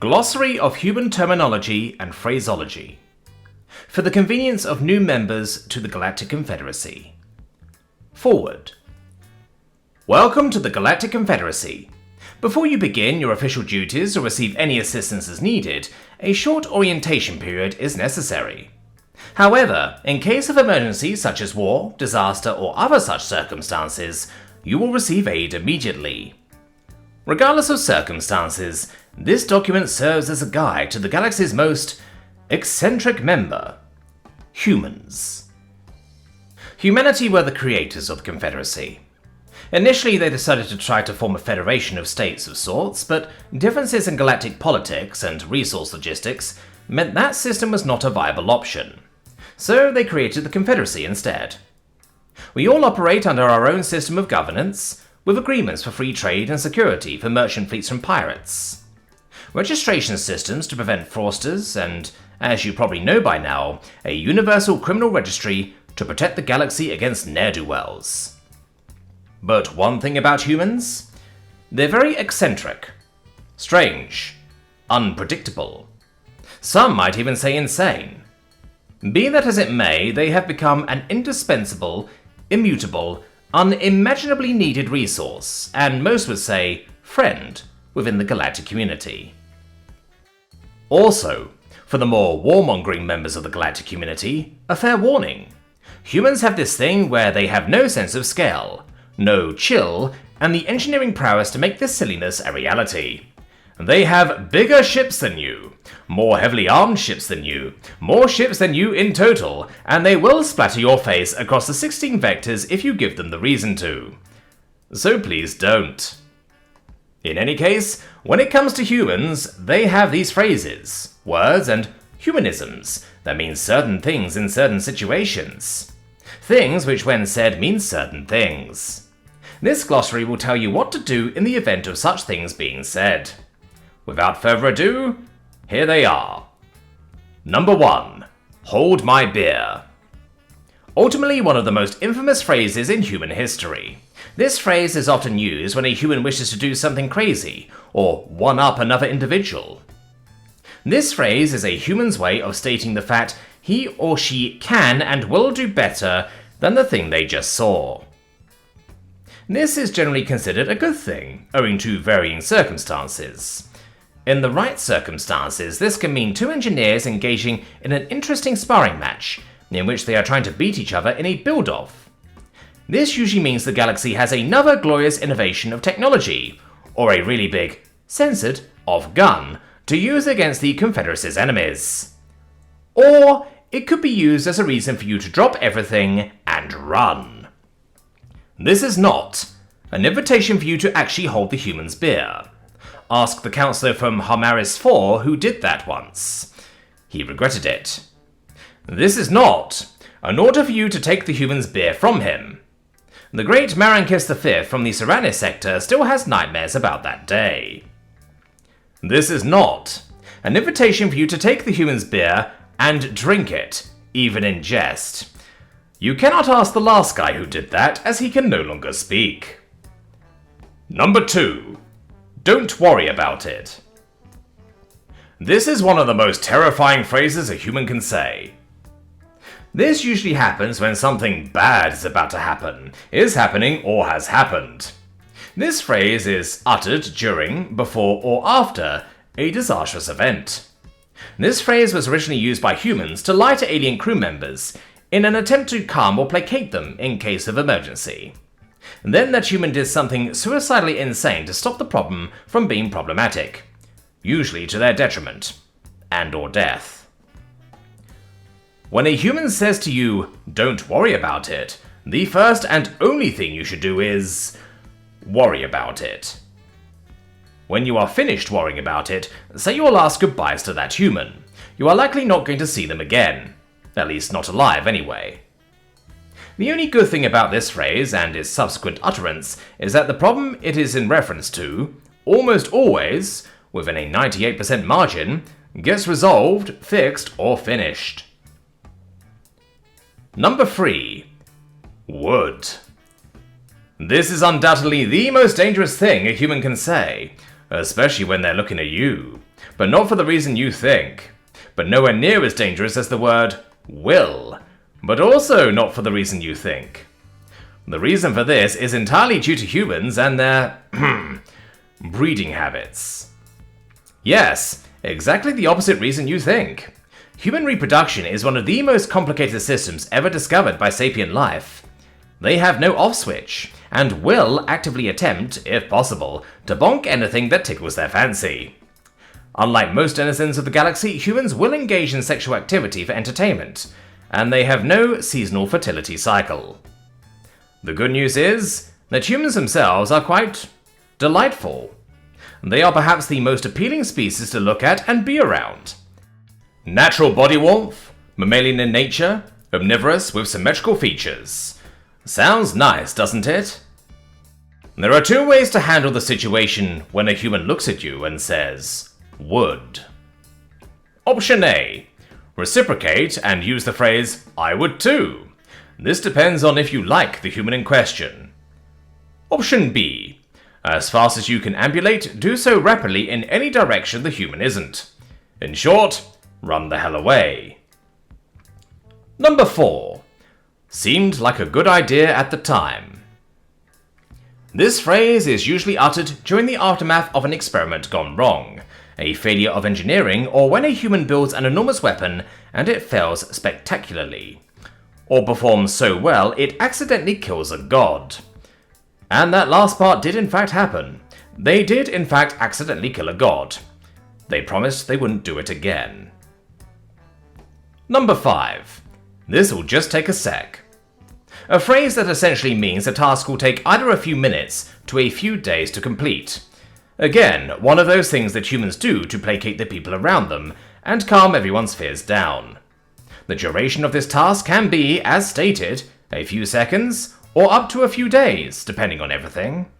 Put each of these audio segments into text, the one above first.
Glossary of Human Terminology and Phraseology for the convenience of new members to the Galactic Confederacy. Forward. Welcome to the Galactic Confederacy. Before you begin your official duties or receive any assistance as needed, a short orientation period is necessary. However, in case of emergencies such as war, disaster, or other such circumstances, you will receive aid immediately. Regardless of circumstances, this document serves as a guide to the galaxy's most eccentric member, humans. Humanity were the creators of the Confederacy. Initially, they decided to try to form a federation of states of sorts, but differences in galactic politics and resource logistics meant that system was not a viable option. So they created the Confederacy instead. We all operate under our own system of governance, with agreements for free trade and security for merchant fleets from pirates, registration systems to prevent fraudsters, and, as you probably know by now, a universal criminal registry to protect the galaxy against ne'er-do-wells. But one thing about humans? They're very eccentric, strange, unpredictable. Some might even say insane. Be that as it may, they have become an indispensable, immutable, unimaginably needed resource, and most would say, friend, within the galactic community. Also, for the more warmongering members of the galactic community, a fair warning. Humans have this thing where they have no sense of scale, no chill, and the engineering prowess to make this silliness a reality. They have bigger ships than you, more heavily armed ships than you, more ships than you in total, and they will splatter your face across the 16 vectors if you give them the reason to. So please don't. In any case, when it comes to humans, they have these phrases, words, and humanisms that mean certain things in certain situations. Things which when said mean certain things. This glossary will tell you what to do in the event of such things being said. Without further ado, here they are. Number 1. Hold my beer. Ultimately one of the most infamous phrases in human history. This phrase is often used when a human wishes to do something crazy, or one-up another individual. This phrase is a human's way of stating the fact he or she can and will do better than the thing they just saw. This is generally considered a good thing, owing to varying circumstances. In the right circumstances, this can mean two engineers engaging in an interesting sparring match, in which they are trying to beat each other in a build-off. This usually means the galaxy has another glorious innovation of technology, or a really big, censored, off gun, to use against the Confederacy's enemies. Or it could be used as a reason for you to drop everything and run. This is not an invitation for you to actually hold the human's beer. Ask the counselor from Harmaris 4 who did that once. He regretted it. This is not an order for you to take the human's beer from him. The great Marankis V from the Serranis sector still has nightmares about that day. This is not an invitation for you to take the human's beer and drink it, even in jest. You cannot ask the last guy who did that, as he can no longer speak. Number 2. Don't worry about it. This is one of the most terrifying phrases a human can say. This usually happens when something bad is about to happen, is happening, or has happened. This phrase is uttered during, before, or after a disastrous event. This phrase was originally used by humans to lie to alien crew members in an attempt to calm or placate them in case of emergency. Then that human did something suicidally insane to stop the problem from being problematic, usually to their detriment, and/or death. When a human says to you, "Don't worry about it," the first and only thing you should do is worry about it. When you are finished worrying about it, say your last goodbyes to that human. You are likely not going to see them again, at least not alive anyway. The only good thing about this phrase and its subsequent utterance is that the problem it is in reference to, almost always, within a 98% margin, gets resolved, fixed, or finished. Number 3. Would. This is undoubtedly the most dangerous thing a human can say. especially when they're looking at you, but not for the reason you think. But nowhere near as dangerous as the word will, but also not for the reason you think. The reason for this is entirely due to humans and their breeding habits. Yes, exactly the opposite reason you think. Human reproduction is one of the most complicated systems ever discovered by sapient life. They have no off switch, and will actively attempt, if possible, to bonk anything that tickles their fancy. Unlike most denizens of the galaxy, humans will engage in sexual activity for entertainment, and they have no seasonal fertility cycle. The good news is that humans themselves are quite delightful. They are perhaps the most appealing species to look at and be around. Natural body warmth, mammalian in nature, omnivorous with symmetrical features. Sounds nice, doesn't it? There are two ways to handle the situation when a human looks at you and says, would. Option A. Reciprocate and use the phrase, I would too. This depends on if you like the human in question. Option B. As fast as you can ambulate, do so rapidly in any direction the human isn't. In short, run the hell away. Number 4. Seemed like a good idea at the time. This phrase is usually uttered during the aftermath of an experiment gone wrong, a failure of engineering, or when a human builds an enormous weapon and it fails spectacularly, or performs so well it accidentally kills a god. And that last part did in fact happen. They did in fact accidentally kill a god. They promised they wouldn't do it again. Number 5. This'll just take a sec. A phrase that essentially means a task will take either a few minutes to a few days to complete. Again, one of those things that humans do to placate the people around them and calm everyone's fears down. The duration of this task can be, as stated, a few seconds, or up to a few days, depending on everything.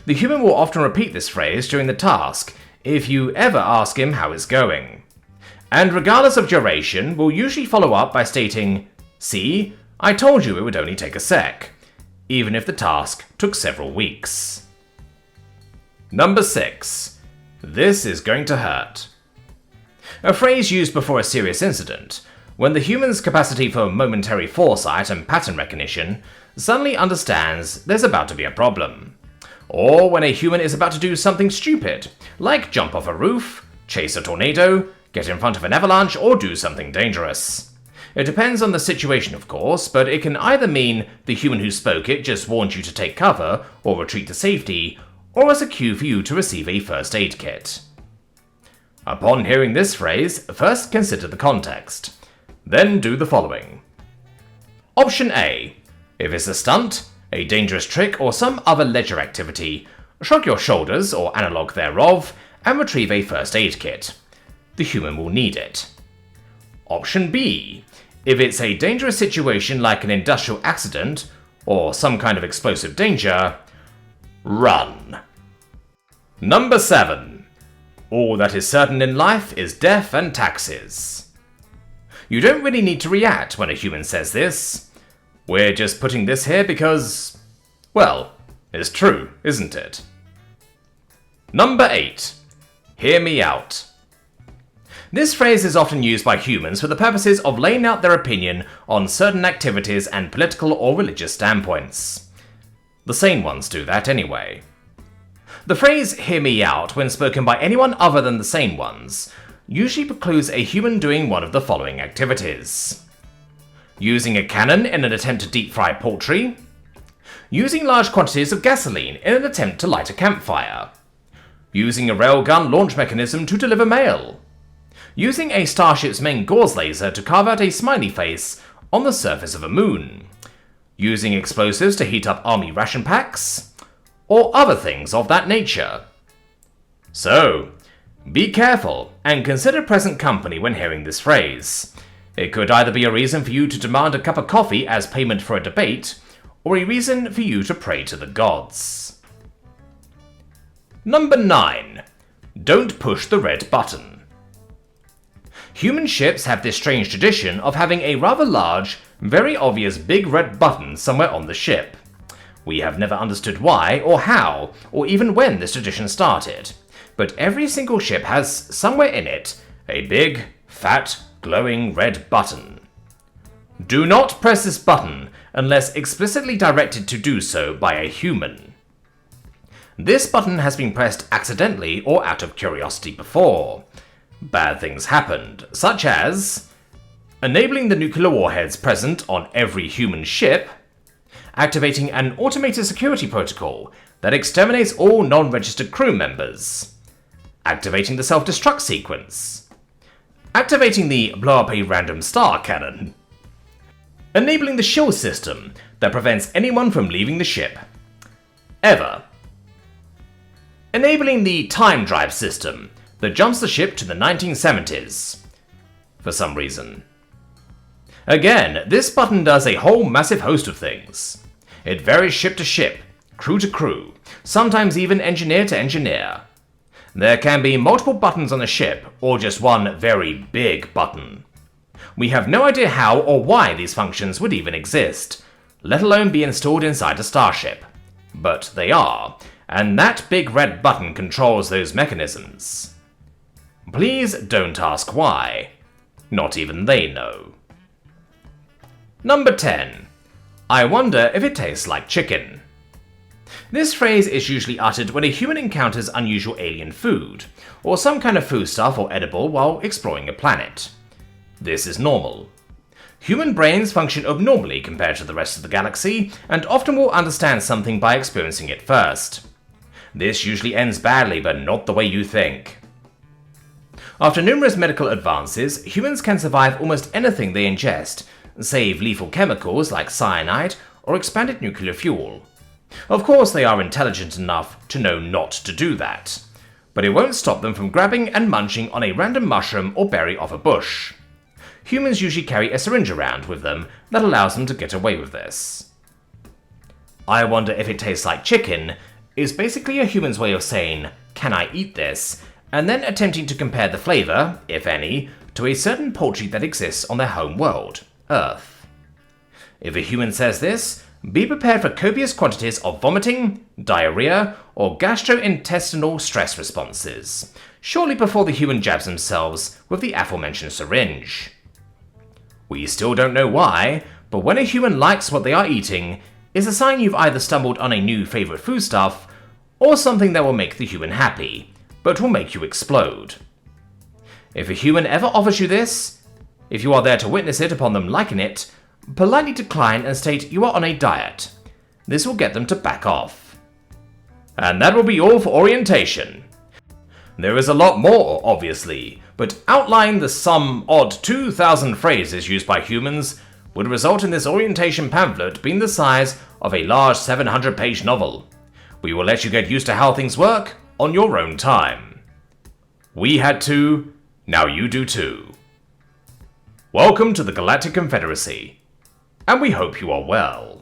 The human will often repeat this phrase during the task, if you ever ask him how it's going. And regardless of duration, will usually follow up by stating, see, I told you it would only take a sec, even if the task took several weeks. Number 6. This is going to hurt. A phrase used before a serious incident, when the human's capacity for momentary foresight and pattern recognition suddenly understands there's about to be a problem. Or when a human is about to do something stupid, like jump off a roof, chase a tornado, get in front of an avalanche, or do something dangerous. It depends on the situation, of course, but it can either mean the human who spoke it just warned you to take cover or retreat to safety, or as a cue for you to receive a first aid kit. Upon hearing this phrase, first consider the context. Then do the following. Option A. If it's a stunt, a dangerous trick, or some other leisure activity, shrug your shoulders, or analog thereof, and retrieve a first aid kit. The human will need it. Option B. If it's a dangerous situation like an industrial accident, or some kind of explosive danger, run. Number 7. All that is certain in life is death and taxes. You don't really need to react when a human says this. We're just putting this here because, well, it's true, isn't it? Number 8. Hear me out. This phrase is often used by humans for the purposes of laying out their opinion on certain activities and political or religious standpoints. The sane ones do that anyway. The phrase hear me out, when spoken by anyone other than the sane ones, usually precludes a human doing one of the following activities. Using a cannon in an attempt to deep fry poultry. Using large quantities of gasoline in an attempt to light a campfire. Using a railgun launch mechanism to deliver mail. Using a starship's main gauze laser to carve out a smiley face on the surface of a moon. Using explosives to heat up army ration packs, or other things of that nature. So, be careful and consider present company when hearing this phrase. It could either be a reason for you to demand a cup of coffee as payment for a debate, or a reason for you to pray to the gods. Number 9. Don't push the red button. Human ships have this strange tradition of having a rather large, very obvious big red button somewhere on the ship. We have never understood why, or how, or even when this tradition started, but every single ship has somewhere in it a big, fat, glowing red button. Do not press this button unless explicitly directed to do so by a human. This button has been pressed accidentally or out of curiosity before. Bad things happened, such as enabling the nuclear warheads present on every human ship, activating an automated security protocol that exterminates all non-registered crew members, activating the self-destruct sequence, activating the blow up a random star cannon, enabling the shield system that prevents anyone from leaving the ship, ever, enabling the time drive system that jumps the ship to the 1970s, for some reason. Again, this button does a whole massive host of things. It varies ship to ship, crew to crew, sometimes even engineer to engineer. There can be multiple buttons on a ship, or just one very big button. We have no idea how or why these functions would even exist, let alone be installed inside a starship. But they are, and that big red button controls those mechanisms. Please don't ask why. Not even they know. Number 10. I wonder if it tastes like chicken. This phrase is usually uttered when a human encounters unusual alien food, or some kind of foodstuff or edible while exploring a planet. This is normal. Human brains function abnormally compared to the rest of the galaxy, and often will understand something by experiencing it first. This usually ends badly, but not the way you think. After numerous medical advances, humans can survive almost anything they ingest, save lethal chemicals like cyanide or expanded nuclear fuel. Of course, they are intelligent enough to know not to do that, but it won't stop them from grabbing and munching on a random mushroom or berry off a bush. Humans usually carry a syringe around with them that allows them to get away with this. I wonder if it tastes like chicken is basically a human's way of saying, "Can I eat this?" and then attempting to compare the flavour, if any, to a certain poultry that exists on their home world, Earth. If a human says this, be prepared for copious quantities of vomiting, diarrhea, or gastrointestinal stress responses, shortly before the human jabs themselves with the aforementioned syringe. We still don't know why, but when a human likes what they are eating, it's a sign you've either stumbled on a new favourite foodstuff, or something that will make the human happy, but will make you explode. If a human ever offers you this, if you are there to witness it upon them liking it, politely decline and state you are on a diet. This will get them to back off. And that will be all for orientation. There is a lot more, obviously, but outlining the some odd 2,000 phrases used by humans would result in this orientation pamphlet being the size of a large 700-page novel. We will let you get used to how things work on your own time. We had to, now you do too. Welcome to the Galactic Confederacy, and we hope you are well.